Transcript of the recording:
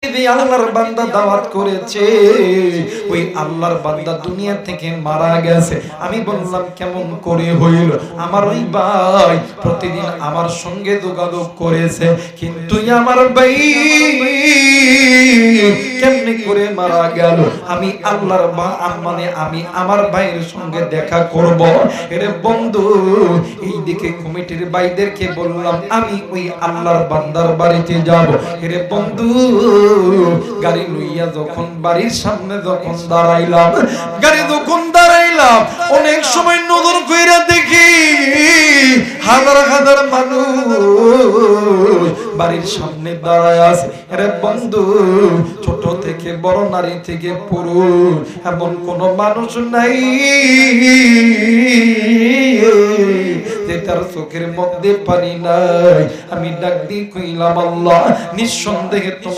আল্লাহর বান্দা দাওয়াত করেছে, ওই আল্লাহর বান্দা দুনিয়া থেকে মারা গেছে। আমি বললাম কেমন করে হইল? আমার ওই ভাই প্রতিদিন আমার সঙ্গে যোগাযোগ করেছে, কিন্তু আমার ভাই কেমনে করে মারা গেল? আমি আল্লাহর মানে আমি আমার ভাইয়ের সঙ্গে দেখা করব। এরে বন্ধু, এই দিকে কমিটির ভাইদেরকে বললাম আমি ওই আল্লাহর বান্দার বাড়িতে যাব। এরে বন্ধু, গাড়ি লইয়া যখন বাড়ির সামনে যখন দাঁড়াইলাম, অনেক সময় নজর কইরা দেখি হাজার হাজার মানুষ বাড়ির সামনে দাঁড়ায় আছে। আরে বন্ধু, ছোট থেকে বড়, নারী থেকে পুরুষ, এমন কোন মানুষ নাই যে তার চোখের মধ্যে পানি নাই। আমি ডাক দিয়ে কইলাম আল্লাহ, নিঃসন্দেহে তোমার